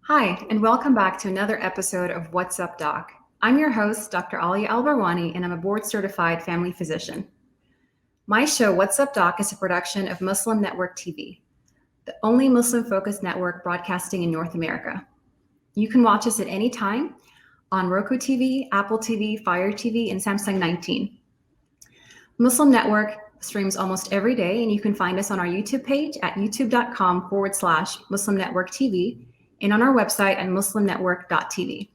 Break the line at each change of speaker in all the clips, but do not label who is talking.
Hi, and welcome back to another episode of What's Up, Doc. I'm your host, Dr. Aalia Al-Barwani, and I'm a board-certified family physician. My show, What's Up, Doc, is a production of Muslim Network TV, the only Muslim-focused network broadcasting in North America. You can watch us at any time on Roku TV, Apple TV, Fire TV, and Samsung 19. Muslim Network streams almost every day, and you can find us on our YouTube page at youtube.com/Muslim Network TV and on our website at muslimnetwork.tv.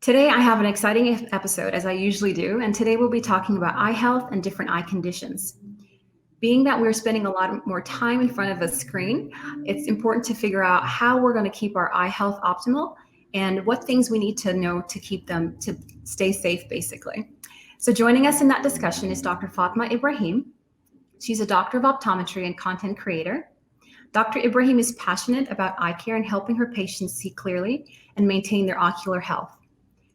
Today, I have an exciting episode, as I usually do, and today we'll be talking about eye health and different eye conditions. Being that we're spending a lot more time in front of a screen, it's important to figure out how we're going to keep our eye health optimal and what things we need to know to keep them to stay safe, basically. So joining us in that discussion is Dr. Fatma Ibrahim. She's a doctor of optometry and content creator. Dr. Ibrahim is passionate about eye care and helping her patients see clearly and maintain their ocular health.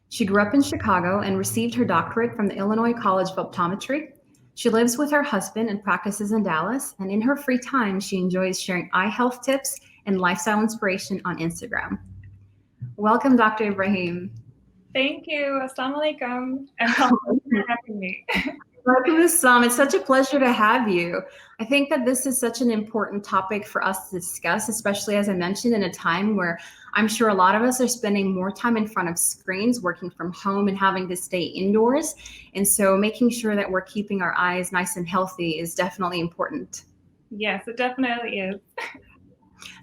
She grew up in Chicago and received her doctorate from the Illinois College of Optometry. She lives with her husband and practices in Dallas, and in her free time, she enjoys sharing eye health tips and lifestyle inspiration on Instagram. Welcome, Dr. Ibrahim.
Thank you. Assalamu alaikum. And thank you for having me.
Welcome, Islam. It's such a pleasure to have you. I think that this is such an important topic for us to discuss, especially as I mentioned, in a time where I'm sure a lot of us are spending more time in front of screens, working from home and having to stay indoors. And so making sure that we're keeping our eyes nice and healthy is definitely important.
Yes, it definitely is.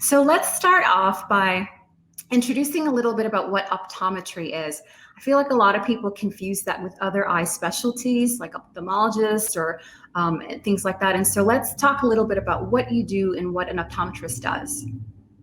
So let's start off by introducing a little bit about what optometry is. I feel like a lot of people confuse that with other eye specialties like ophthalmologists or things like that. And so let's talk a little bit about what you do and what an optometrist does.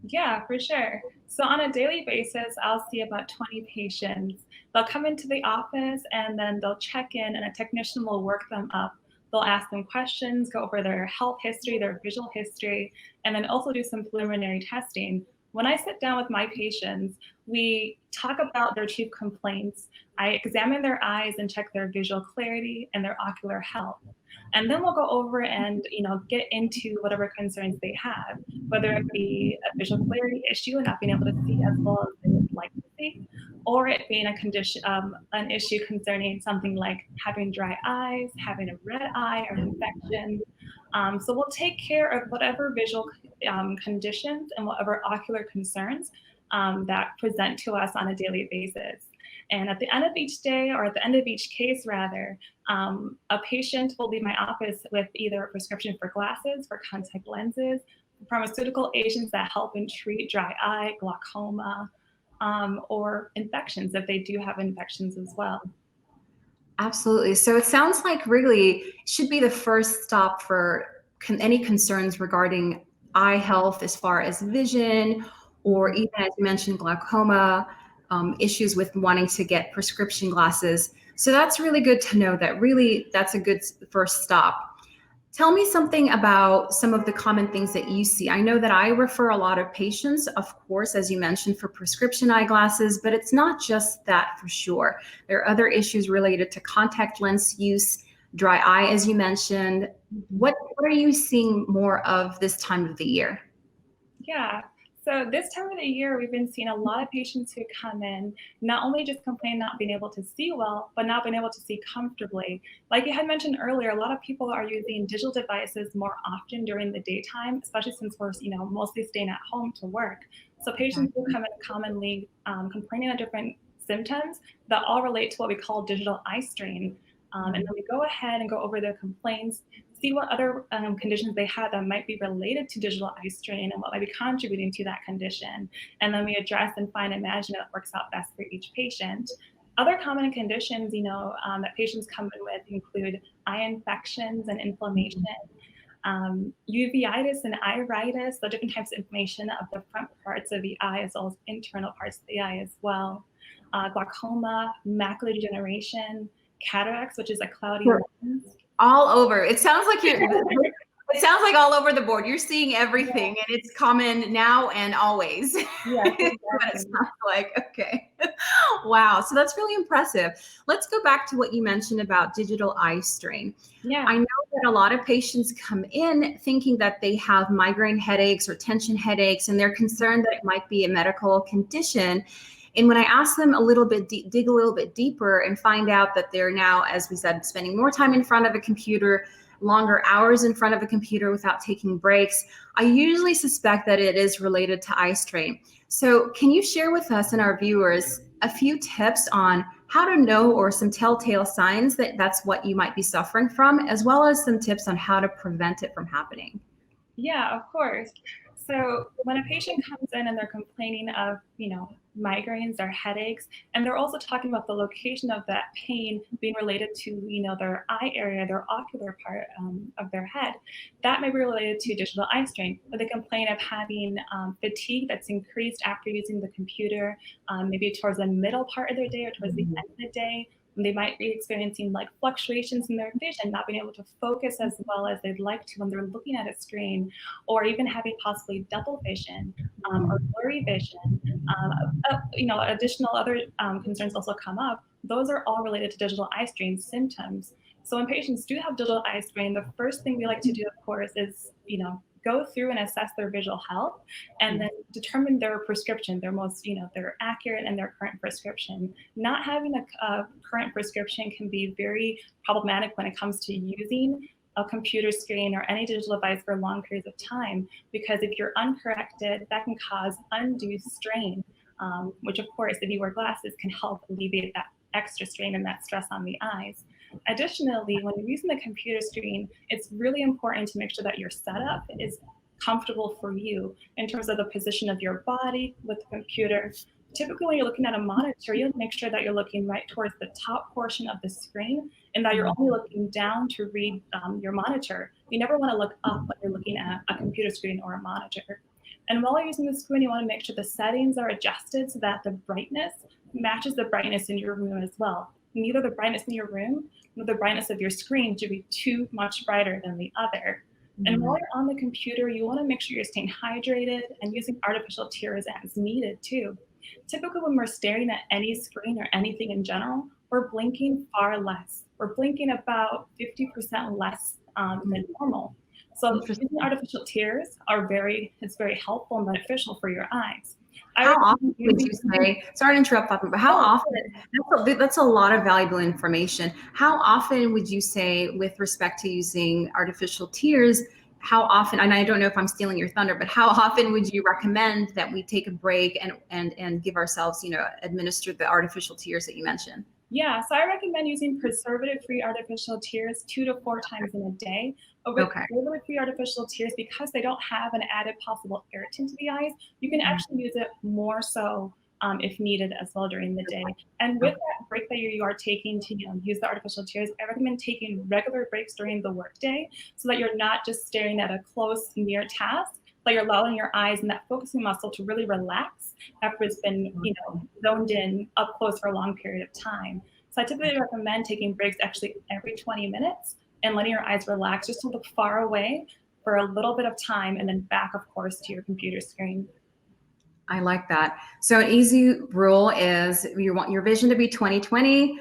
Yeah, for sure. So on a daily basis, I'll see about 20 patients. They'll come into the office and then they'll check in and a technician will work them up. They'll ask them questions, go over their health history, their visual history, and then also do some preliminary testing. When I sit down with my patients, we talk about their chief complaints. I examine their eyes and check their visual clarity and their ocular health. And then we'll go over and get into whatever concerns they have, whether it be a visual clarity issue and not being able to see as well as they would like to see, or it being a condition, an issue concerning something like having dry eyes, having a red eye, or an infection. So we'll take care of whatever visual conditions and whatever ocular concerns that present to us on a daily basis. And at the end of each day, or at the end of each case rather, a patient will leave my office with either a prescription for glasses, for contact lenses, pharmaceutical agents that help and treat dry eye, glaucoma, or infections if they do have infections as well.
Absolutely. So it sounds like really should be the first stop for any concerns regarding eye health as far as vision, or even as you mentioned, glaucoma, issues with wanting to get prescription glasses. So that's really good to know that really that's a good first stop. Tell me something about some of the common things that you see. I know that I refer a lot of patients, of course, as you mentioned, for prescription eyeglasses, but it's not just that for sure. There are other issues related to contact lens use, dry eye, as you mentioned. What are you seeing more of this time of the year?
Yeah. So this time of the year, we've been seeing a lot of patients who come in, not only just complain not being able to see well, but not being able to see comfortably. Like you had mentioned earlier, a lot of people are using digital devices more often during the daytime, especially since we're mostly staying at home to work. So patients will come in commonly complaining of different symptoms that all relate to what we call digital eye strain. And then we go ahead and go over their complaints, see what other conditions they have that might be related to digital eye strain and what might be contributing to that condition. And then we address and find a management that works out best for each patient. Other common conditions, that patients come in with include eye infections and inflammation, uveitis and iritis, so different types of inflammation of the front parts of the eye as well as internal parts of the eye as well, glaucoma, macular degeneration, cataracts, which is a cloudy lens.
All over. It sounds like you're It sounds like all over the board. You're seeing everything, and it's common now and always.
Yes,
What it
exactly.
sounds like. Okay. Wow. So that's really impressive. Let's go back to what you mentioned about digital eye strain.
Yeah.
I know that a lot of patients come in thinking that they have migraine headaches or tension headaches, and they're concerned that it might be a medical condition. And when I ask them a little bit, dig a little bit deeper and find out that they're now, as we said, spending more time in front of a computer, longer hours in front of a computer without taking breaks, I usually suspect that it is related to eye strain. So can you share with us and our viewers a few tips on how to know, or some telltale signs that that's what you might be suffering from, as well as some tips on how to prevent it from happening?
Yeah, of course. So when a patient comes in and they're complaining of, migraines or headaches, and they're also talking about the location of that pain being related to, their eye area, their ocular part of their head, that may be related to digital eye strain. Or they complain of having fatigue that's increased after using the computer, maybe towards the middle part of their day or towards the end of the day. They might be experiencing like fluctuations in their vision, not being able to focus as well as they'd like to when they're looking at a screen, or even having possibly double vision or blurry vision. Additional other concerns also come up. Those are all related to digital eye strain symptoms. So when patients do have digital eye strain, the first thing we like to do, of course, is, go through and assess their visual health and then determine their prescription, their accurate and their current prescription. Not having a current prescription can be very problematic when it comes to using a computer screen or any digital device for long periods of time, because if you're uncorrected, that can cause undue strain, which of course, if you wear glasses, can help alleviate that extra strain and that stress on the eyes. Additionally, when you're using the computer screen, it's really important to make sure that your setup is comfortable for you in terms of the position of your body with the computer. Typically, when you're looking at a monitor, you'll make sure that you're looking right towards the top portion of the screen and that you're only looking down to read your monitor. You never want to look up when you're looking at a computer screen or a monitor. And while you're using the screen, you want to make sure the settings are adjusted so that the brightness matches the brightness in your room as well. Neither the brightness in your room nor the brightness of your screen should be too much brighter than the other. And while you're on the computer, you want to make sure you're staying hydrated and using artificial tears as needed too. Typically, when we're staring at any screen or anything in general, we're blinking far less. We're blinking about 50% less than normal. So using artificial tears it's very helpful and beneficial for your eyes.
How often would you say, sorry to interrupt, Fatima, but how often, that's a lot of valuable information. How often would you say, with respect to using artificial tears, how often, and I don't know if I'm stealing your thunder, but how often would you recommend that we take a break and give ourselves, administer the artificial tears that you mentioned?
Yeah, so I recommend using preservative-free artificial tears 2 to 4 times in a day. But with preservative-free artificial tears, because they don't have an added possible irritant to the eyes, you can actually use it more so if needed as well during the day. And with that break that you are taking to use the artificial tears, I recommend taking regular breaks during the workday so that you're not just staring at a close, near task, but you're allowing your eyes and that focusing muscle to really relax after it's been, zoned in up close for a long period of time. So I typically recommend taking breaks actually every 20 minutes and letting your eyes relax just to look far away for a little bit of time and then back, of course, to your computer screen.
I like that. So an easy rule is you want your vision to be 20/20,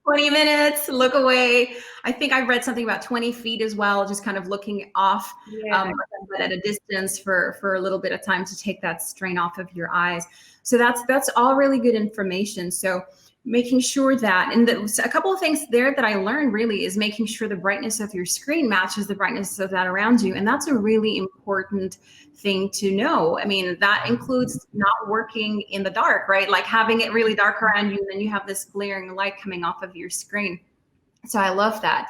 20 minutes, look away. I think I read something about 20 feet as well, just kind of looking off at a distance for a little bit of time to take that strain off of your eyes. So that's all really good information. So making sure that, and a couple of things there that I learned really is making sure the brightness of your screen matches the brightness of that around you. And that's a really important thing to know. I mean, that includes not working in the dark, right? Like having it really dark around you and then you have this glaring light coming off of your screen. So I love that.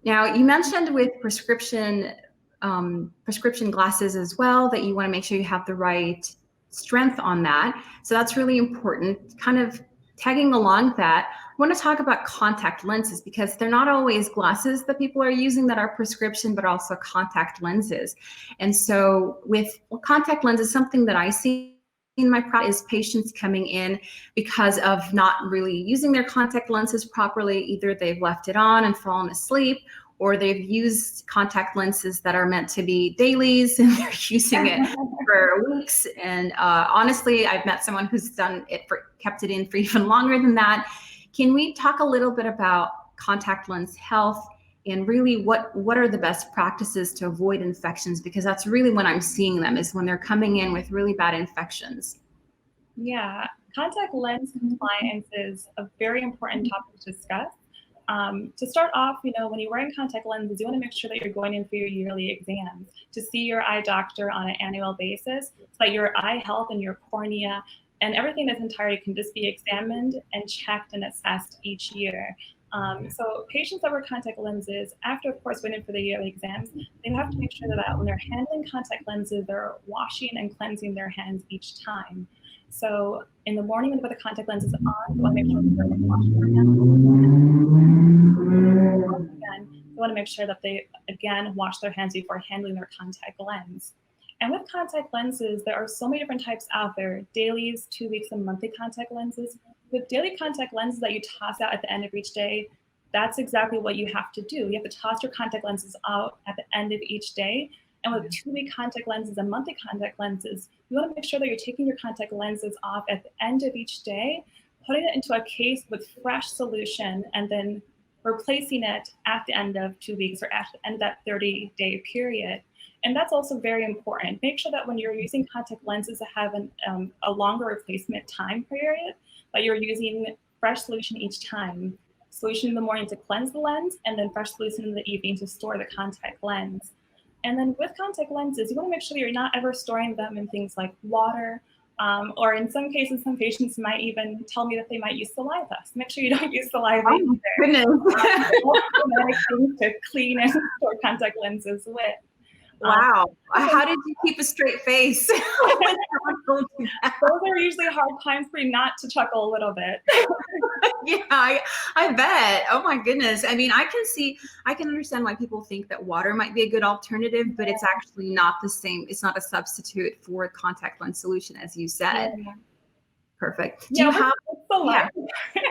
Now, you mentioned with prescription glasses as well, that you want to make sure you have the right strength on that. So that's really important. Kind of tagging along that, I want to talk about contact lenses, because they're not always glasses that people are using that are prescription, but also contact lenses. And so with contact lenses, something that I see in my practice is patients coming in because of not really using their contact lenses properly. Either they've left it on and fallen asleep, or they've used contact lenses that are meant to be dailies and they're using it for weeks. And honestly, I've met someone who's kept it in for even longer than that. Can we talk a little bit about contact lens health and really what are the best practices to avoid infections? Because that's really when I'm seeing them, is when they're coming in with really bad infections.
Yeah, contact lens compliance is a very important topic to discuss. To start off, when you're wearing contact lenses, you want to make sure that you're going in for your yearly exams to see your eye doctor on an annual basis, so that your eye health and your cornea and everything that's entirely can just be examined and checked and assessed each year. So patients that wear contact lenses, after of course waiting for the yearly exams, they have to make sure that when they're handling contact lenses, they're washing and cleansing their hands each time. So in the morning when they put the contact lenses on, you want to make sure that they're washing their hands. Again, you want to make sure that they, again, wash their hands before handling their contact lens. And with contact lenses, there are so many different types out there: dailies, 2 weeks, and monthly contact lenses. With daily contact lenses that you toss out at the end of each day, that's exactly what you have to do. You have to toss your contact lenses out at the end of each day. And with 2-week contact lenses and monthly contact lenses, you want to make sure that you're taking your contact lenses off at the end of each day, putting it into a case with fresh solution, and then replacing it at the end of 2 weeks or at the end of that 30-day period. And that's also very important. Make sure that when you're using contact lenses that have a longer replacement time period, that you're using fresh solution each time. Solution in the morning to cleanse the lens, and then fresh solution in the evening to store the contact lens. And then with contact lenses, you want to make sure that you're not ever storing them in things like water, or in some cases, some patients might even tell me that they might use saliva. So make sure you don't use saliva either. Things to clean and store contact lenses with.
Wow. How did you keep a straight face?
Those are usually hard times for you not to chuckle a little bit.
Yeah, I bet. Oh my goodness. I mean, I can understand why people think that water might be a good alternative, but it's actually not the same. It's not a substitute for contact lens solution, as you said. Yeah. Perfect. Do you have
saliva?
Say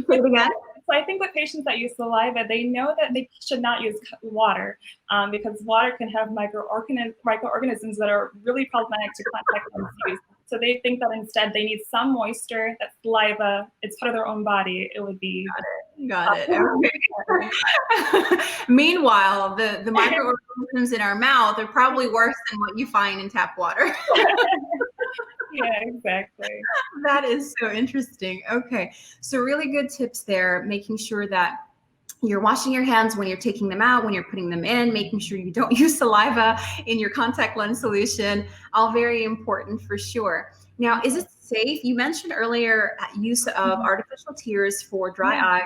it again.
So I think with patients that use saliva, they know that they should not use water, because water can have microorganisms that are really problematic to contact lens use. So they think that instead they need some moisture, that saliva, it's part of their own body. It would be.
Got it. Okay. Meanwhile, the microorganisms in our mouth are probably worse than what you find in tap water.
Yeah, exactly.
That is so interesting. Okay. So really good tips there, making sure that you're washing your hands when you're taking them out, when you're putting them in, making sure you don't use saliva in your contact lens solution. All very important for sure. Now, is it safe? You mentioned earlier use of artificial tears for dry eye.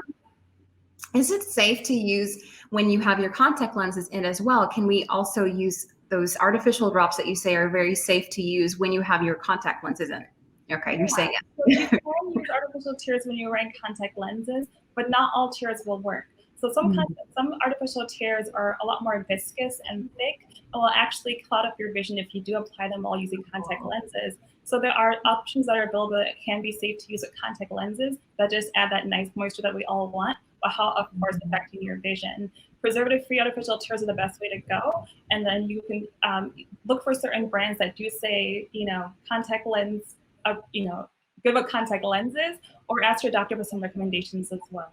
Is it safe to use when you have your contact lenses in as well? Can we also use those artificial drops that you say are very safe to use when you have your contact lenses in? Okay, you're saying it.
So you can use artificial tears when you're wearing contact lenses, but not all tears will work. So some artificial tears are a lot more viscous and thick, and will actually cloud up your vision if you do apply them while using contact lenses. So there are options that are available that can be safe to use with contact lenses that just add that nice moisture that we all want, but how, of course, affecting your vision. Preservative-free artificial tears are the best way to go. And then you can look for certain brands that do say, contact lens, good with contact lenses, or ask your doctor for some recommendations as well.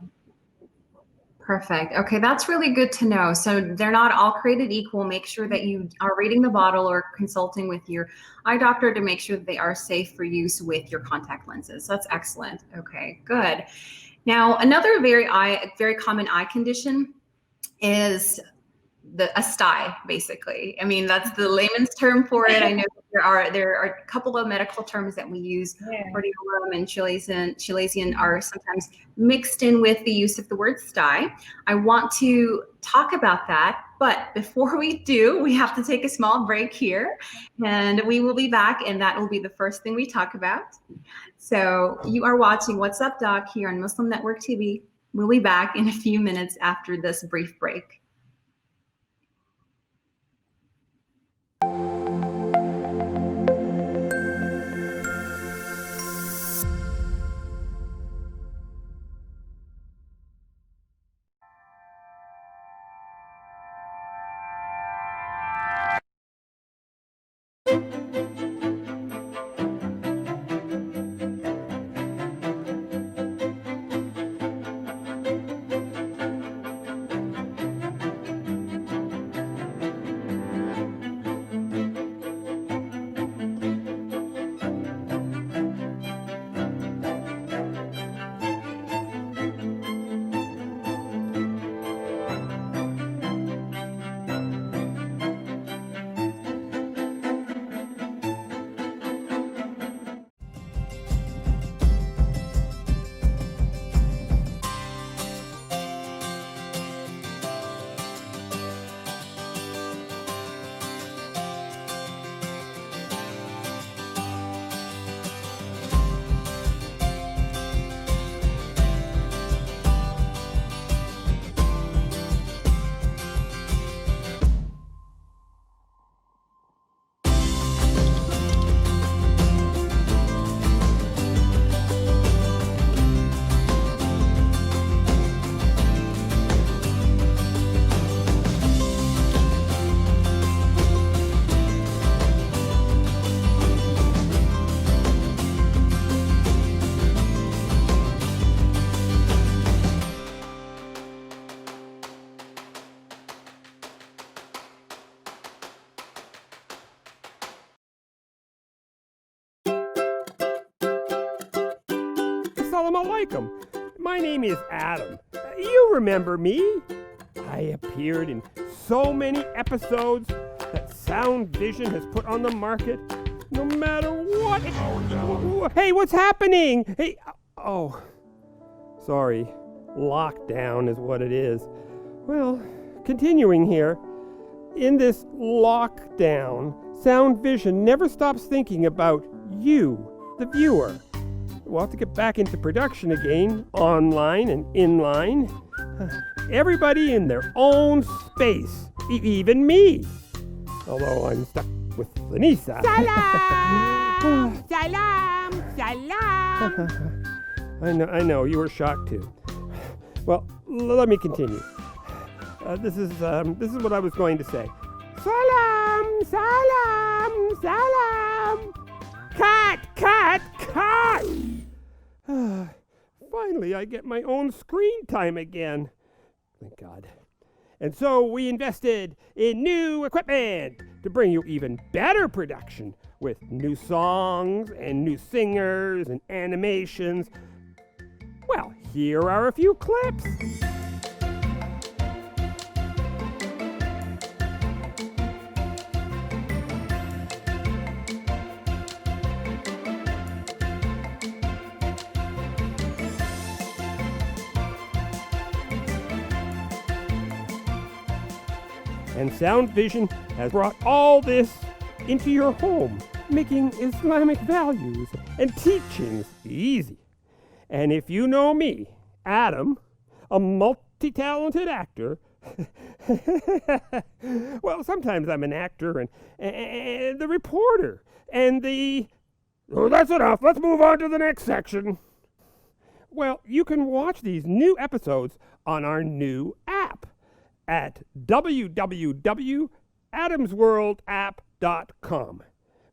Perfect. Okay, that's really good to know. So they're not all created equal. Make sure that you are reading the bottle or consulting with your eye doctor to make sure that they are safe for use with your contact lenses. That's excellent. Okay, good. Now, another very common eye condition is a stye, basically. I mean, that's the layman's term for it. I know there are a couple of medical terms that we use. Hordeolum and chalazion are sometimes mixed in with the use of the word stye. I want to talk about that, but before we do, we have to take a small break here, and we will be back, and that will be the first thing we talk about. So you are watching What's Up, Doc, here on Muslim Network TV. We'll be back in a few minutes after this brief break.
Assalamu alaikum. My name is Adam. You remember me? I appeared in so many episodes that Sound Vision has put on the market. No matter what. Hey, what's happening? Hey, oh, sorry. Lockdown is what it is. Well, continuing here. In this lockdown, Sound Vision never stops thinking about you, the viewer. We'll have to get back into production again, online and inline. Everybody in their own space, even me. Although I'm stuck with Lanisa.
Salam! Salam! Salam!
I know, you were shocked too. Well, let me continue. This is what I was going to say. Salam! Salam! Salam! Cut! Finally, I get my own screen time again. Thank God. And so we invested in new equipment to bring you even better production with new songs and new singers and animations. Well, here are a few clips. And Sound Vision has brought all this into your home, making Islamic values and teachings easy. And if you know me, Adam, a multi-talented actor, well, sometimes I'm an actor and the reporter and the... Oh, that's enough. Let's move on to the next section. Well, you can watch these new episodes on our new app at www.adamsworldapp.com.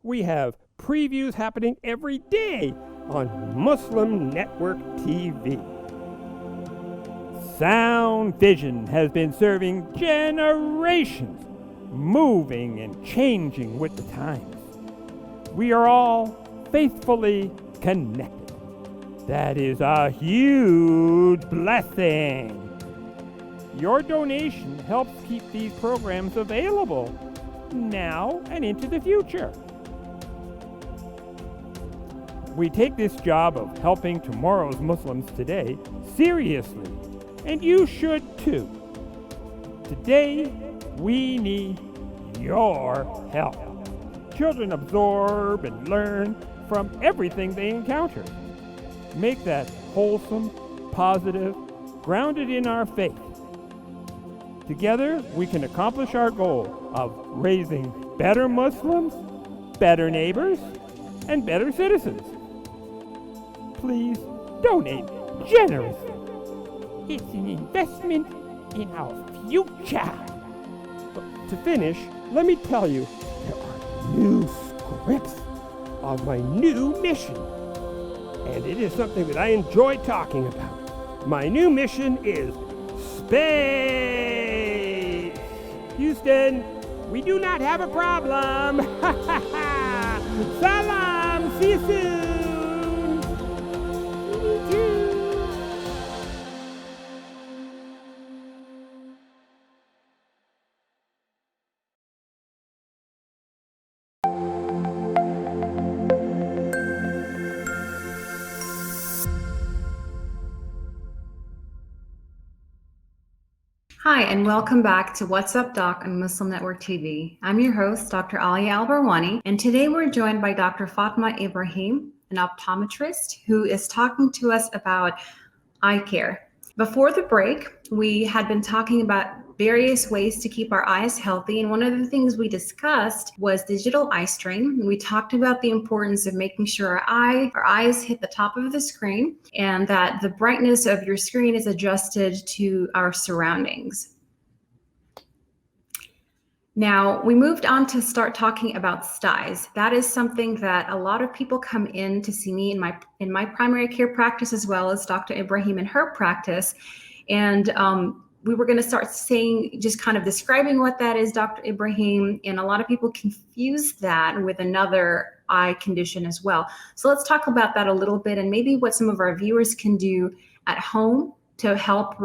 We have previews happening every day on Muslim Network TV.
Sound Vision has been serving generations, moving and changing with the times. We are all faithfully connected. That is a huge blessing. Your donation helps keep these programs available now and into the future. We take this job of helping tomorrow's Muslims today seriously, and you should too. Today, we need your help. Children absorb and learn from everything they encounter. Make that wholesome, positive, grounded in our faith. Together, we can accomplish our goal of raising better Muslims, better neighbors, and better citizens. Please donate generously. It's an investment in our future. But to finish, let me tell you, there are new scripts of my new mission. And it is something that I enjoy talking about. My new mission is space. Houston, we do not have a problem. Salam, see you soon.
Hi, and welcome back to What's Up Doc on Muslim Network TV. I'm your host, Dr. Aalia Al-Barwani, and today we're joined by Dr. Fatma Ibrahim, an optometrist, who is talking to us about eye care. Before the break, we had been talking about various ways to keep our eyes healthy, and one of the things we discussed was digital eye strain. We talked about the importance of making sure our eyes hit the top of the screen and that the brightness of your screen is adjusted to our surroundings. Now, we moved on to start talking about styes. That is something that a lot of people come in to see me in my primary care practice, as well as Dr. Ibrahim in her practice. And we were going to start saying, just kind of describing what that is, Dr. Ibrahim. And a lot of people confuse that with another eye condition as well. So let's talk about that a little bit, and maybe what some of our viewers can do at home to help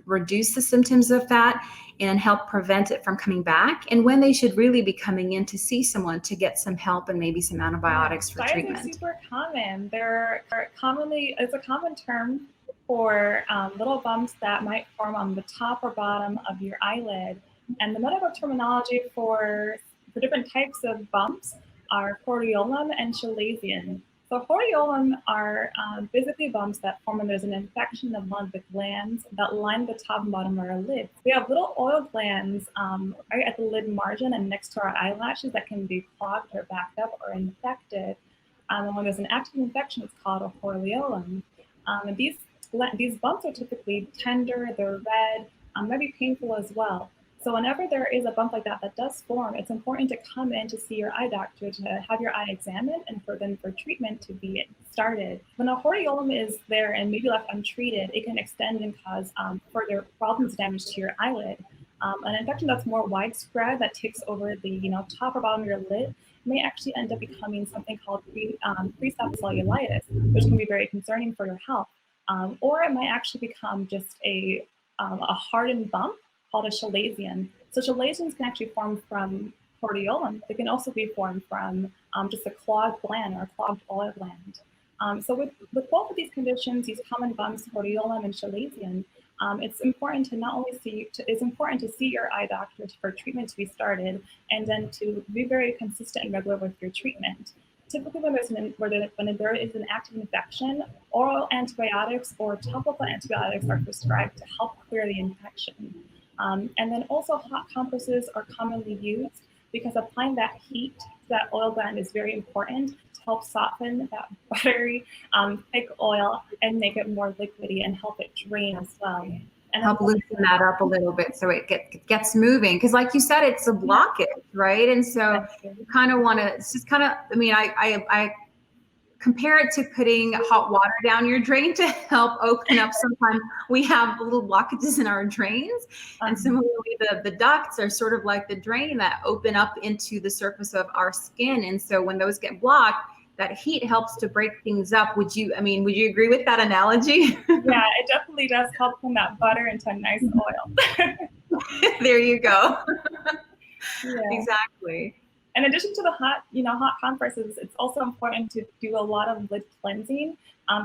reduce the symptoms of that and help prevent it from coming back, and when they should really be coming in to see someone to get some help and maybe some antibiotics for treatment.
Styes are super common. It's a common term for little bumps that might form on the top or bottom of your eyelid. And the medical terminology for different types of bumps are hordeolum and chalazion. So hordeolum are basically bumps that form when there's an infection of one of the glands that line the top and bottom of our lid. We have little oil glands right at the lid margin and next to our eyelashes that can be clogged or backed up or infected. And when there's an active infection, it's called a hordeolum. And these bumps are typically tender, they're red, might be painful as well. So whenever there is a bump like that that does form, it's important to come in to see your eye doctor to have your eye examined and for treatment to be started. When a hordeolum is there and maybe left untreated, it can extend and cause further problems, damage to your eyelid. An infection that's more widespread that takes over the top or bottom of your lid may actually end up becoming something called pre-stop cellulitis, which can be very concerning for your health. Or it might actually become just a hardened bump called a chalazion. So chalazions can actually form from hordeolum. They can also be formed from just a clogged gland or a clogged oil gland. So with both of these conditions, these common bumps, hordeolum and chalazion, it's important to see your eye doctor for treatment to be started, and then to be very consistent and regular with your treatment. Typically, when there is an active infection, oral antibiotics or topical antibiotics are prescribed to help clear the infection. And then also hot compresses are commonly used because applying that heat to that oil gland is very important to help soften that buttery, thick oil and make it more liquidy and help it drain as well. And
help loosen that up a little bit so it gets moving. Because like you said, it's a blockage, right? And so you kind of want to, it's just kind of, I compare it to putting hot water down your drain to help open up. Sometimes we have little blockages in our drains. And similarly, the ducts are sort of like the drain that open up into the surface of our skin. And so when those get blocked, that heat helps to break things up. Would you agree with that analogy?
Yeah, it definitely does help turn that butter into a nice oil.
There you go.
Yeah.
Exactly.
In addition to the hot compresses, it's also important to do a lot of lid cleansing,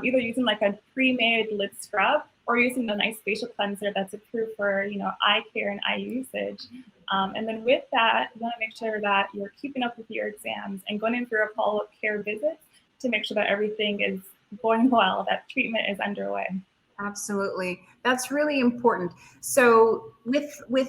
either using like a pre-made lid scrub or using a nice facial cleanser that's approved for eye care and eye usage. And then with that, you want to make sure that you're keeping up with your exams and going in for your follow-up care visits to make sure that everything is going well, that treatment is underway.
Absolutely. That's really important. So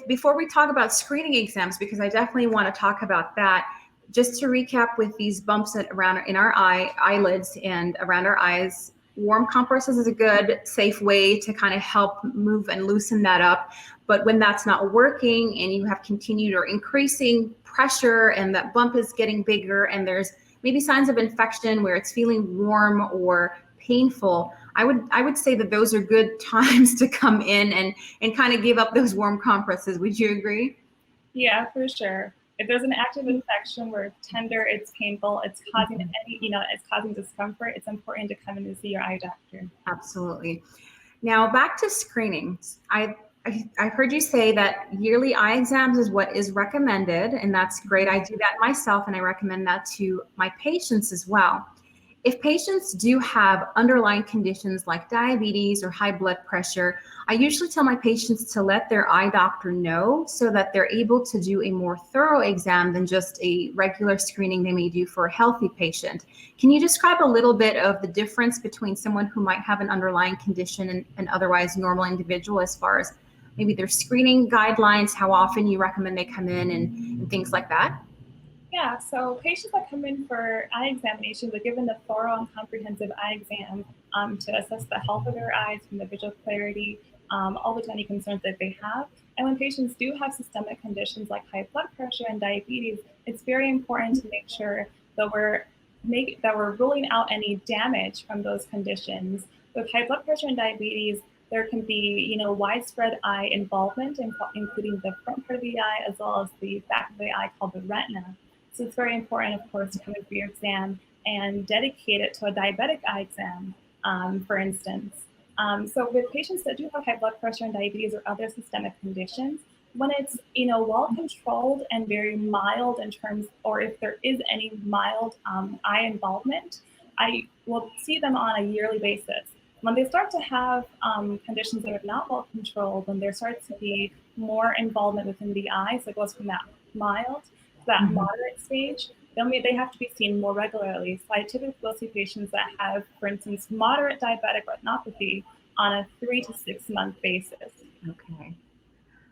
before we talk about screening exams, because I definitely want to talk about that, just to recap with these bumps around in our eyelids and around our eyes, warm compresses is a good, safe way to kind of help move and loosen that up. But when that's not working and you have continued or increasing pressure and that bump is getting bigger and there's maybe signs of infection where it's feeling warm or painful, I would say that those are good times to come in and kind of give up those warm compresses. Would you agree?
Yeah, for sure. If there's an active infection where it's tender, it's painful, it's causing it's causing discomfort, it's important to come in to see your eye doctor.
Absolutely. Now back to screenings. I've heard you say that yearly eye exams is what is recommended, and that's great. I do that myself, and I recommend that to my patients as well. If patients do have underlying conditions like diabetes or high blood pressure, I usually tell my patients to let their eye doctor know so that they're able to do a more thorough exam than just a regular screening they may do for a healthy patient. Can you describe a little bit of the difference between someone who might have an underlying condition and an otherwise normal individual as far as maybe their screening guidelines, how often you recommend they come in and things like that?
Yeah, so patients that come in for eye examinations are given a thorough and comprehensive eye exam to assess the health of their eyes, from the visual clarity, all the tiny concerns that they have. And when patients do have systemic conditions like high blood pressure and diabetes, it's very important to make sure that we're ruling out any damage from those conditions. With high blood pressure and diabetes, there can be, widespread eye involvement, including the front part of the eye as well as the back of the eye called the retina. So it's very important, of course, to come in for your exam and dedicate it to a diabetic eye exam, for instance. So with patients that do have high blood pressure and diabetes or other systemic conditions, when it's well controlled and very mild in terms, or if there is any mild eye involvement, I will see them on a yearly basis. When they start to have conditions that are not well controlled, when there starts to be more involvement within the eye, so it goes from that mild to that moderate stage, then they have to be seen more regularly. So I typically will see patients that have, for instance, moderate diabetic retinopathy on a 3 to 6 month basis.
Okay.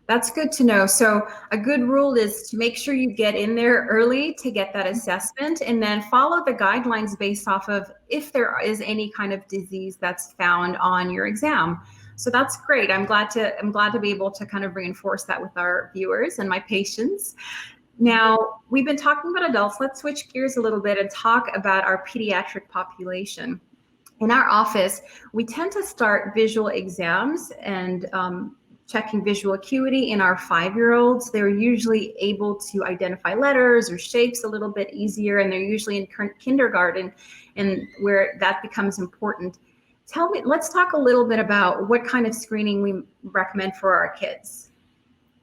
That's good to know. So a good rule is to make sure you get in there early to get that assessment, and then follow the guidelines based off of if there is any kind of disease that's found on your exam. So that's great. I'm glad to be able to kind of reinforce that with our viewers and my patients. Now, we've been talking about adults. Let's switch gears a little bit and talk about our pediatric population. In our office, we tend to start visual exams and checking visual acuity in our 5-year-olds. They're usually able to identify letters or shapes a little bit easier, and they're usually in kindergarten, and where that becomes important. Let's talk a little bit about what kind of screening we recommend for our kids.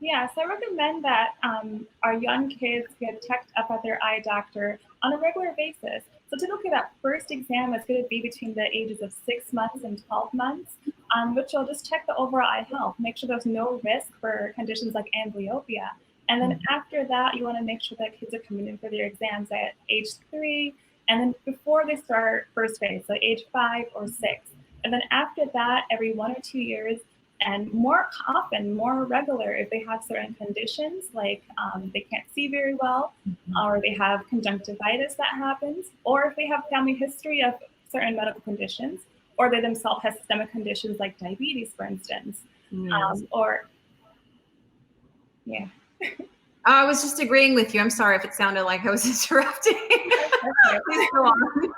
Yeah, so I recommend that our young kids get checked up at their eye doctor on a regular basis. So typically that first exam is going to be between the ages of 6 months and 12 months, which will just check the overall eye health, make sure there's no risk for conditions like amblyopia. And then after that, you want to make sure that kids are coming in for their exams at age 3, and then before they start first grade, so age 5 or 6. And then after that, every 1 or 2 years, and more often, more regular if they have certain conditions, like they can't see very well, or they have conjunctivitis that happens, or if they have family history of certain medical conditions, or they themselves have systemic conditions like diabetes, for instance.
I was just agreeing with you. I'm sorry if it sounded like I was interrupting. Please go on.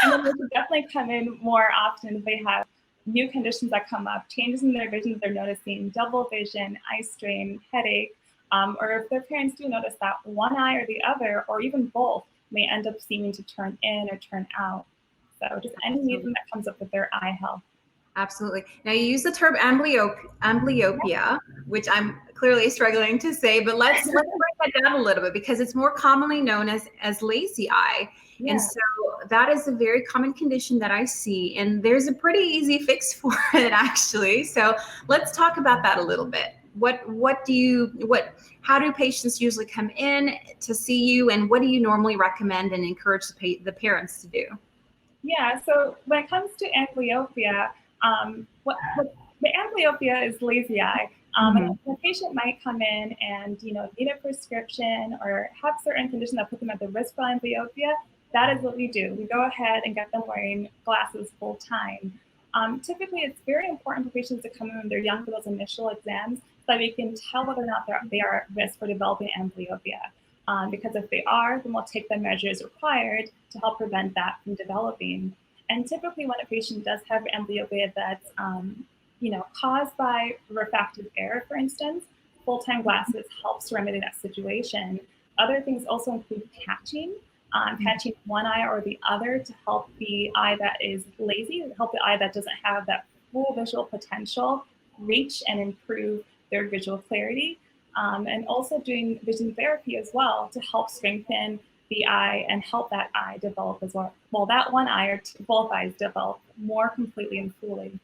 And then they should definitely come in more often if they have new conditions that come up, changes in their vision that they're noticing, double vision, eye strain, headache, or if their parents do notice that one eye or the other, or even both, may end up seeming to turn in or turn out. So just anything that comes up with their eye health.
Absolutely. Now you use the term amblyopia, which I'm clearly struggling to say, but let's break that down a little bit, because it's more commonly known as lazy eye. Yeah. And so that is a very common condition that I see, and there's a pretty easy fix for it actually. So let's talk about that a little bit. How do patients usually come in to see you, and what do you normally recommend and encourage the parents to do?
Yeah, so when it comes to amblyopia, the amblyopia is lazy eye. And the patient might come in and need a prescription or have certain conditions that put them at the risk for amblyopia. That is what we do. We go ahead and get them wearing glasses full time. Typically, it's very important for patients to come in when they're young for those initial exams, so that we can tell whether or not they are at risk for developing amblyopia. Because if they are, then we'll take the measures required to help prevent that from developing. And typically, when a patient does have amblyopia that's caused by refractive error, for instance, full-time glasses helps to remedy that situation. Other things also include patching. Patching one eye or the other to help the eye that is lazy, to help the eye that doesn't have that full visual potential reach and improve their visual clarity. And also doing vision therapy as well to help strengthen the eye and help that eye develop as well. Well, that one eye or both eyes develop more completely and fully.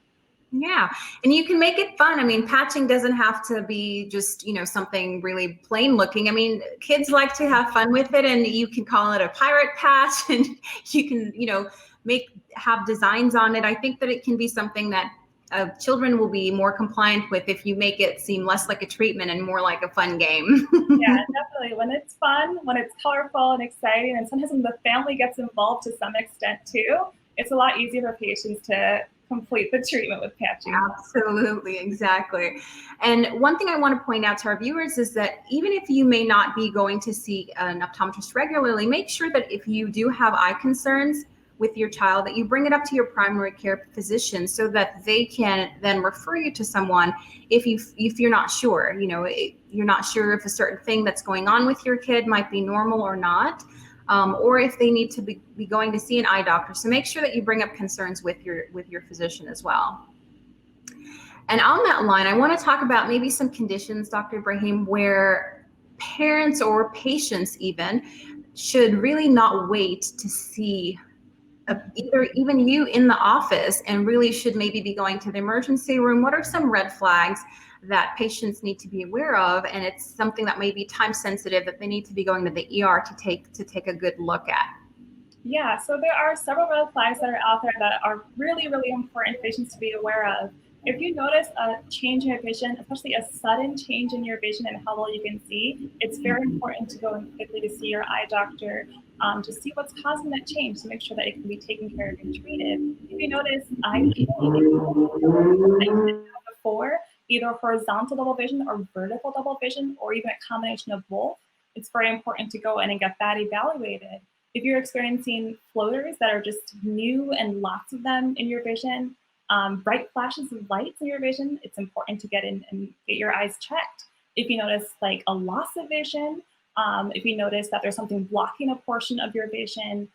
Yeah, and you can make it fun. I mean, patching doesn't have to be just, something really plain looking. I mean, kids like to have fun with it, and you can call it a pirate patch, and you can, have designs on it. I think that it can be something that children will be more compliant with if you make it seem less like a treatment and more like a fun game.
Yeah, definitely. When it's fun, when it's colorful and exciting, and sometimes when the family gets involved to some extent too, it's a lot easier for patients to complete the treatment with patching.
Absolutely, exactly. And one thing I want to point out to our viewers is that even if you may not be going to see an optometrist regularly, make sure that if you do have eye concerns, with your child, that you bring it up to your primary care physician so that they can then refer you to someone if you're not sure. You're not sure if a certain thing that's going on with your kid might be normal or not, or if they need to be going to see an eye doctor. So make sure that you bring up concerns with your physician as well. And on that line, I want to talk about maybe some conditions, Dr. Ibrahim, where parents or patients even should really not wait to see even you in the office, and really should maybe be going to the emergency room. What are some red flags that patients need to be aware of? And it's something that may be time sensitive that they need to be going to the ER to take a good look at.
Yeah, so there are several red flags that are out there that are really, really important for patients to be aware of. If you notice a change in your vision, especially a sudden change in your vision and how well you can see, it's very important to go in quickly to see your eye doctor to see what's causing that change, to make sure that it can be taken care of and treated. If you notice eye pain before, either horizontal double vision or vertical double vision, or even a combination of both, it's very important to go in and get that evaluated. If you're experiencing floaters that are just new and lots of them in your vision, bright flashes of lights in your vision, it's important to get in and get your eyes checked. If you notice like a loss of vision, if you notice that there's something blocking a portion of your vision,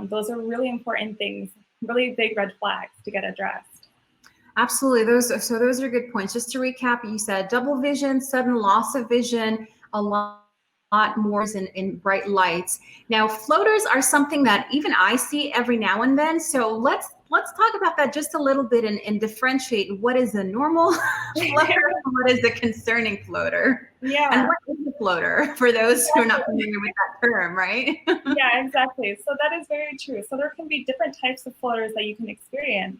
those are really important things, really big red flags to get addressed.
Absolutely. Those are good points. Just to recap, you said double vision, sudden loss of vision, a lot more in bright lights. Now, floaters are something that even I see every now and then. So let's talk about that just a little bit and differentiate what is a normal floater and what is a concerning floater.
Yeah.
And what is a floater for those who are not familiar with that term, right?
Yeah, exactly. So that is very true. So there can be different types of floaters that you can experience.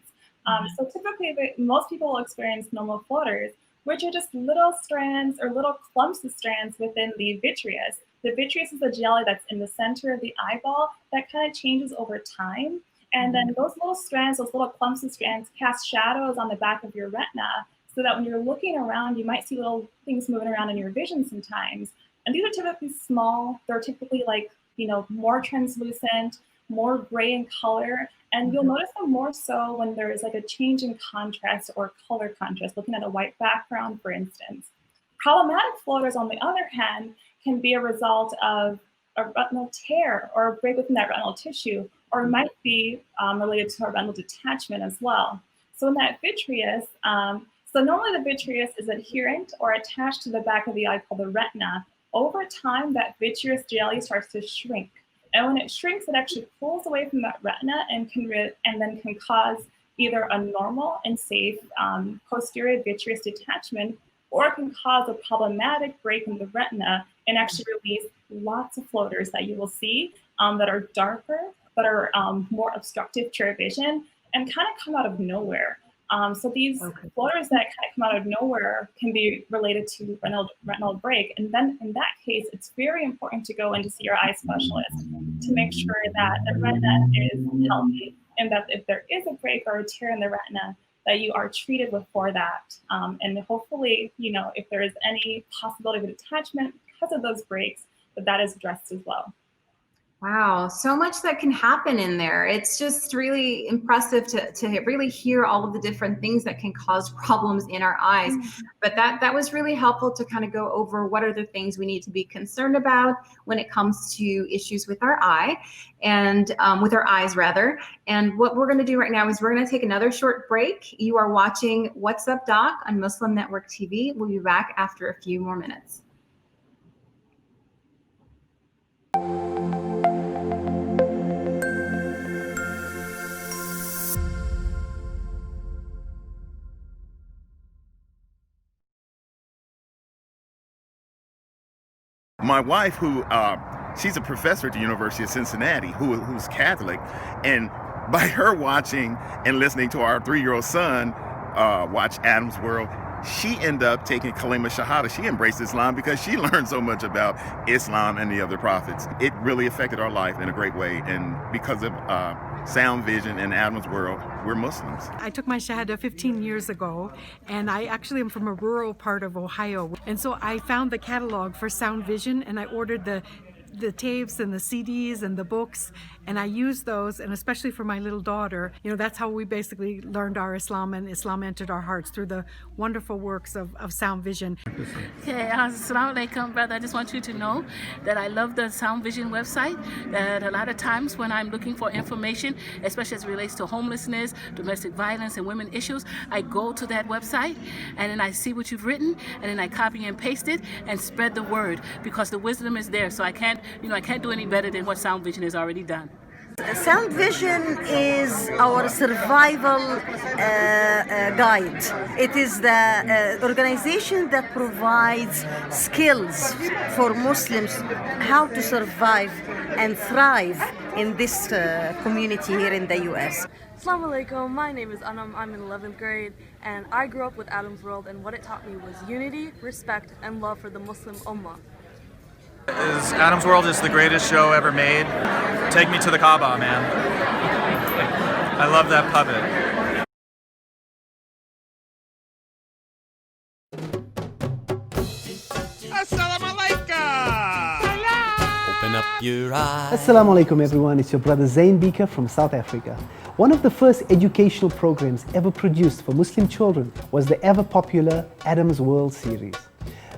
So typically, most people will experience normal floaters, which are just little strands or little clumps of strands within the vitreous. The vitreous is a jelly that's in the center of the eyeball that kind of changes over time. And then those little strands, those little clumps of strands, cast shadows on the back of your retina, so that when you're looking around, you might see little things moving around in your vision sometimes. And these are typically small. They're typically like, more translucent, more gray in color. And you'll notice them more so when there is like a change in contrast or color contrast, looking at a white background, for instance. Problematic floaters, on the other hand, can be a result of a retinal tear or a break within that retinal tissue, or it might be related to a retinal detachment as well. So in that vitreous, so normally the vitreous is adherent or attached to the back of the eye called the retina. Over time, that vitreous jelly starts to shrink. And when it shrinks, it actually pulls away from that retina and then can cause either a normal and safe posterior vitreous detachment, or it can cause a problematic break in the retina and actually release lots of floaters that you will see that are darker, that are more obstructive to your vision, and kind of come out of nowhere. So these floaters that kind of come out of nowhere can be related to retinal break. And then in that case, it's very important to go in to see your eye specialist to make sure that the retina is healthy, and that if there is a break or a tear in the retina, that you are treated for that. And hopefully, if there is any possibility of a detachment because of those breaks, that is addressed as well.
Wow, so much that can happen in there. It's just really impressive to really hear all of the different things that can cause problems in our eyes. But that was really helpful to kind of go over what are the things we need to be concerned about when it comes to issues with our eye, and with our eyes rather. And what we're going to do right now is we're going to take another short break. You are watching What's Up Doc on Muslim Network TV. We'll be back after a few more minutes.
My wife, she's a professor at the University of Cincinnati, who's Catholic, and by her watching and listening to our 3-year-old son watch Adam's World, she ended up taking Kalima Shahada. She embraced Islam because she learned so much about Islam and the other prophets. It really affected our life in a great way, and because of Sound Vision and Adam's World, we're Muslims.
I took my Shahada 15 years ago, and I actually am from a rural part of Ohio. And so I found the catalog for Sound Vision, and I ordered the the tapes and the CDs and the books, and I use those, and especially for my little daughter, that's how we basically learned our Islam, and Islam entered our hearts through the wonderful works of Sound Vision.
Okay, assalamu alaikum, brother. I just want you to know that I love the Sound Vision website, that a lot of times when I'm looking for information, especially as it relates to homelessness, domestic violence, and women issues, I go to that website, and then I see what you've written, and then I copy and paste it and spread the word, because the wisdom is there. So I can't do any better than what Sound Vision has already done.
Sound Vision is our survival guide. It is the organization that provides skills for Muslims how to survive and thrive in this community here in the US.
Assalamu alaikum, my name is Anam, I'm in 11th grade, and I grew up with Adam's World, and what it taught me was unity, respect, and love for the Muslim Ummah.
Adam's World is the greatest show ever made. Take me to the Kaaba, man. I love that puppet.
Assalamu alaikum.
Open up your eyes.
Assalamu alaikum everyone, it's your brother Zain Bika from South Africa. One of the first educational programs ever produced for Muslim children was the ever popular Adam's World series.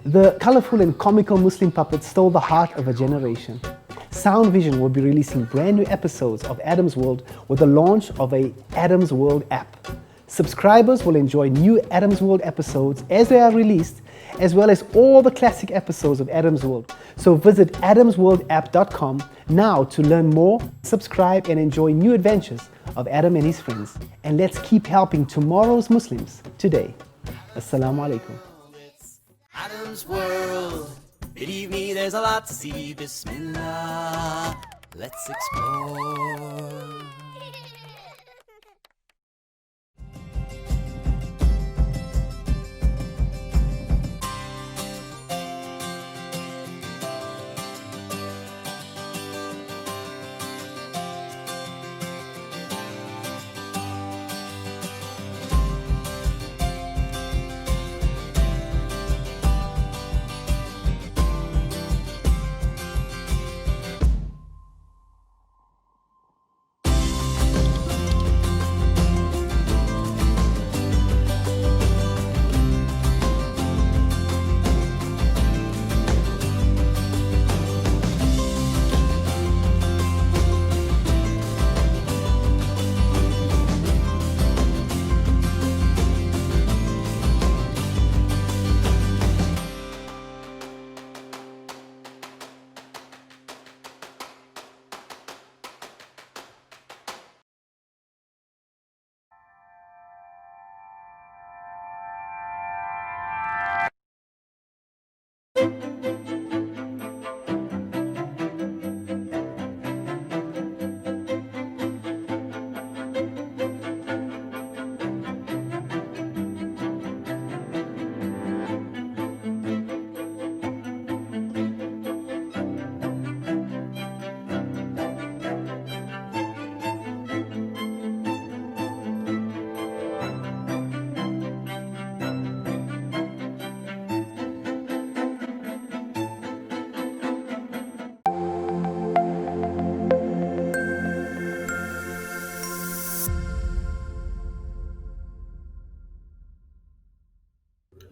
The colorful and comical Muslim puppets stole the heart of a generation. Sound Vision will be releasing brand new episodes of Adam's World with the launch of a Adam's World app. Subscribers will enjoy new Adam's World episodes as they are released, as well as all the classic episodes of Adam's World. So visit adamsworldapp.com now to learn more, subscribe, and enjoy new adventures of Adam and his friends. And let's keep helping tomorrow's Muslims today. Assalamu alaikum.
Adam's World. Believe me, there's a lot to see. Bismillah. Let's explore.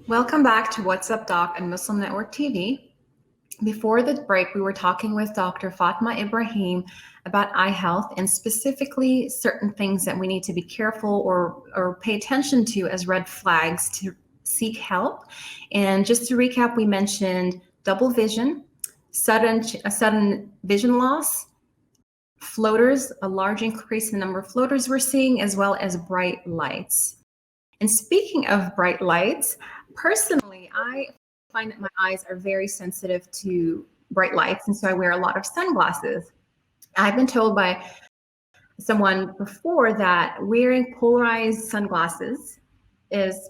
Welcome back to What's Up Doc and Muslim Network TV. Before the break, we were talking with Dr. Fatma Ibrahim about eye health and specifically certain things that we need to be careful or pay attention to as red flags to seek help. And just to recap, we mentioned double vision, sudden vision loss, floaters, a large increase in the number of floaters we're seeing, as well as bright lights. And speaking of bright lights, personally, I find that my eyes are very sensitive to bright lights, and so I wear a lot of sunglasses. I've been told by someone before that wearing polarized sunglasses is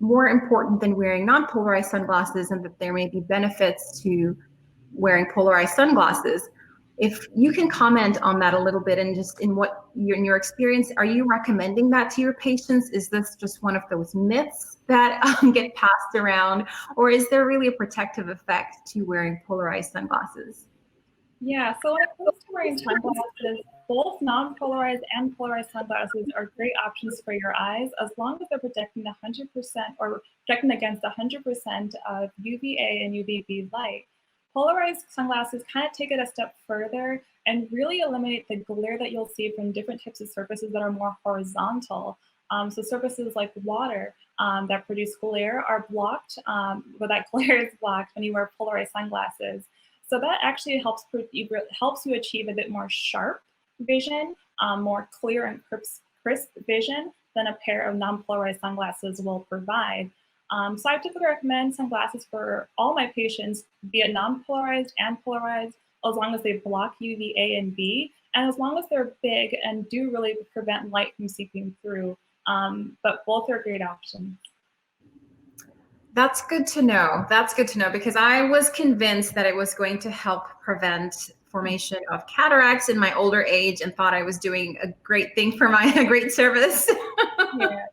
more important than wearing non-polarized sunglasses, and that there may be benefits to wearing polarized sunglasses. If you can comment on that a little bit, and just in your experience, are you recommending that to your patients? Is this just one of those myths that get passed around, or is there really a protective effect to wearing polarized sunglasses?
Yeah, so when it comes to wearing sunglasses, both non-polarized and polarized sunglasses are great options for your eyes as long as they're protecting 100% or protecting against 100% of UVA and UVB light. Polarized sunglasses kind of take it a step further and really eliminate the glare that you'll see from different types of surfaces that are more horizontal. So surfaces like water that produce glare are blocked, but that glare is blocked when you wear polarized sunglasses. So that actually helps you achieve a bit more sharp vision, more clear and crisp vision than a pair of non-polarized sunglasses will provide. So I typically recommend sunglasses for all my patients, be it non-polarized and polarized, as long as they block UVA and B, and as long as they're big and do really prevent light from seeping through. But both are great options.
That's good to know. That's good to know, because I was convinced that it was going to help prevent formation of cataracts in my older age and thought I was doing a great thing for a great service.
Yeah.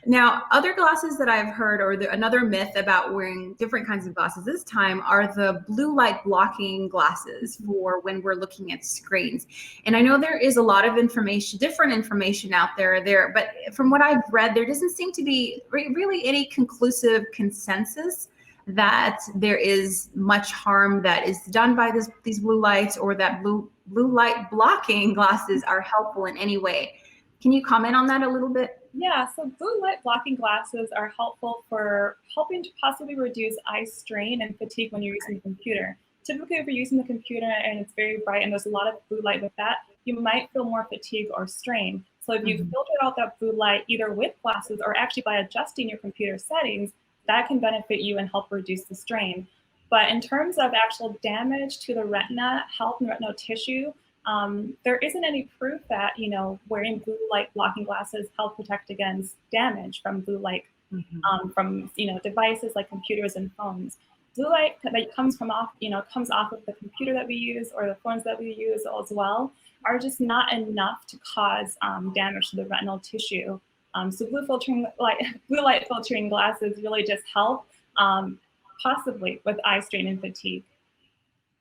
Now, other glasses that I've heard, or another myth about wearing different kinds of glasses this time, are the blue light blocking glasses for when we're looking at screens. And I know there is a lot of information, different information out there, but from what I've read, there doesn't seem to be really any conclusive consensus that there is much harm that is done by these blue lights, or that blue light blocking glasses are helpful in any way. Can you comment on that a little bit?
Yeah, so blue light blocking glasses are helpful for helping to possibly reduce eye strain and fatigue when you're using the computer. Typically, if you're using the computer and it's very bright and there's a lot of blue light with that, you might feel more fatigue or strain. So if you filter out that blue light either with glasses or actually by adjusting your computer settings, that can benefit you and help reduce the strain. But in terms of actual damage to the retina, health and retinal tissue, there isn't any proof that, wearing blue light blocking glasses help protect against damage from blue light from, devices like computers and phones. Blue light that comes off of the computer that we use or the phones that we use as well are just not enough to cause damage to the retinal tissue. So blue light filtering glasses really just help possibly with eye strain and fatigue.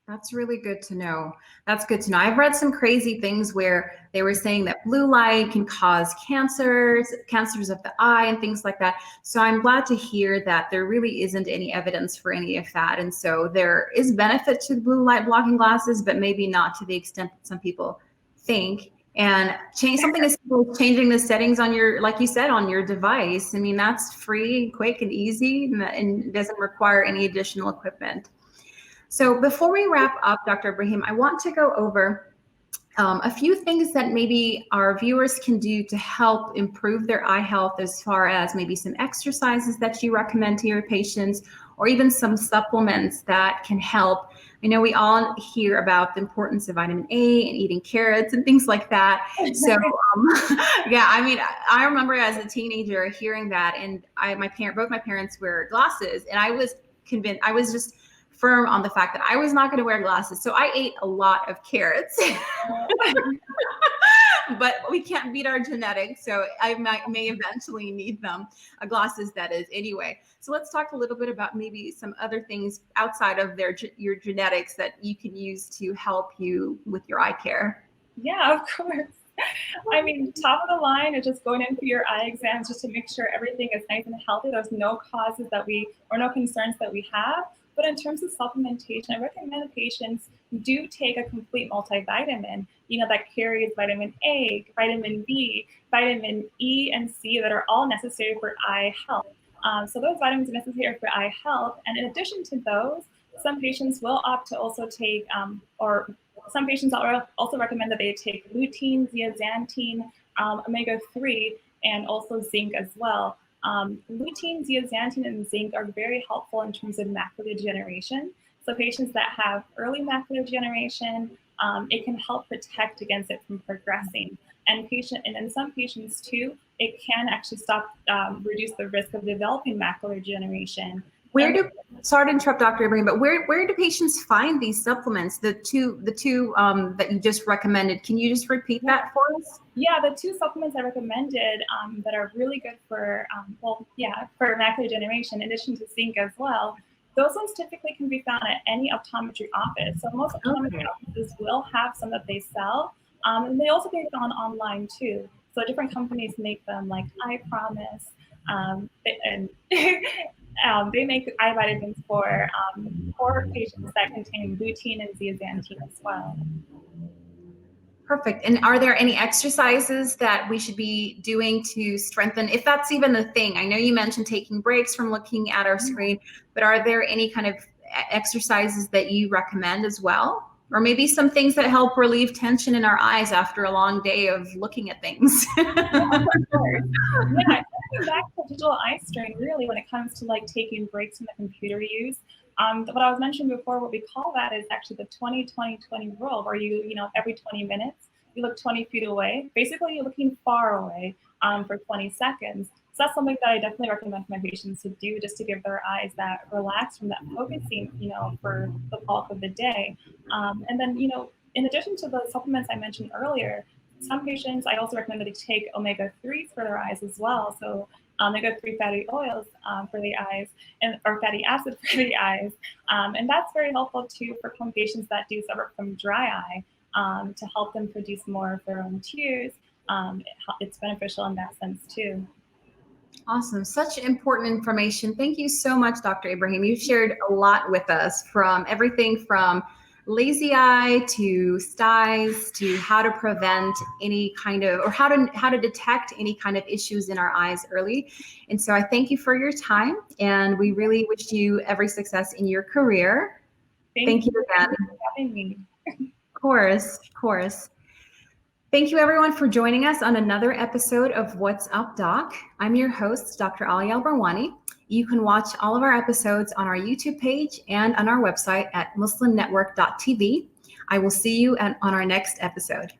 That's really good to know. That's good to know. I've read some crazy things where they were saying that blue light can cause cancers of the eye and things like that. So I'm glad to hear that there really isn't any evidence for any of that. And so there is benefit to blue light blocking glasses, but maybe not to the extent that some people think. And something as simple as changing the settings on your, like you said, on your device. I mean, that's free, quick, and easy, and doesn't require any additional equipment. So before we wrap up, Dr. Ibrahim, I want to go over a few things that maybe our viewers can do to help improve their eye health, as far as maybe some exercises that you recommend to your patients, or even some supplements that can help. I know we all hear about the importance of vitamin A and eating carrots and things like that. So yeah, I mean, I remember as a teenager hearing that, and both my parents wear glasses, and I was convinced, I was just firm on the fact that I was not going to wear glasses. So I ate a lot of carrots, but we can't beat our genetics. So I may eventually need them, glasses that is anyway. So let's talk a little bit about maybe some other things outside of your genetics that you can use to help you with your eye care.
Yeah, of course. I mean, top of the line is just going in for your eye exams just to make sure everything is nice and healthy. There's no causes or no concerns that we have. But in terms of supplementation, I recommend that patients do take a complete multivitamin, that carries vitamin A, vitamin B, vitamin E, and C that are all necessary for eye health. So those vitamins are necessary for eye health. And in addition to those, some patients will opt to also take, some patients also recommend that they take lutein, zeaxanthin, omega-3, and also zinc as well. Lutein, zeaxanthin, and zinc are very helpful in terms of macular degeneration. So patients that have early macular degeneration, it can help protect against it from progressing. And in some patients too, it can actually reduce the risk of developing macular degeneration.
Sorry to interrupt, Dr. Ibrahim, but where do patients find these supplements? The two that you just recommended. Can you just repeat that for us?
Yeah, the two supplements I recommended that are really good for for macular degeneration, in addition to zinc as well, those ones typically can be found at any optometry office. So most optometry offices will have some that they sell, and they also can be found online too. So different companies make them, like I Promise, and they make eye vitamins for patients that contain lutein and zeaxanthin as well.
Perfect. And are there any exercises that we should be doing to strengthen, if that's even a thing? I know you mentioned taking breaks from looking at our screen, but are there any kind of exercises that you recommend as well? Or maybe some things that help relieve tension in our eyes after a long day of looking at things?
Yeah, back to digital eye strain, really, when it comes to like taking breaks from the computer use. What I was mentioning before, what we call that is actually the 20-20-20 rule, where you know, every 20 minutes, you look 20 feet away. Basically, you're looking far away for 20 seconds. So that's something that I definitely recommend for my patients to do, just to give their eyes that relax from that focusing, you know, for the bulk of the day. And then, you know, in addition to the supplements I mentioned earlier, some patients, I also recommend that they take omega-3s for their eyes as well. So omega-3 fatty oils for the eyes, or fatty acid for the eyes. And that's very helpful too for some patients that do suffer from dry eye, to help them produce more of their own tears. It's beneficial in that sense too.
Awesome. Such important information. Thank you so much, Dr. Ibrahim. You shared a lot with us, from everything from lazy eye to styes to how to prevent any kind of, or how to detect any kind of issues in our eyes early. And so I thank you for your time, and we really wish you every success in your career. Thank you again.
For having me.
Of course, of course. Thank you everyone for joining us on another episode of What's Up Doc. I'm your host, Dr. Aalia Al-Barwani. You can watch all of our episodes on our YouTube page and on our website at muslimnetwork.tv. I will see you on our next episode.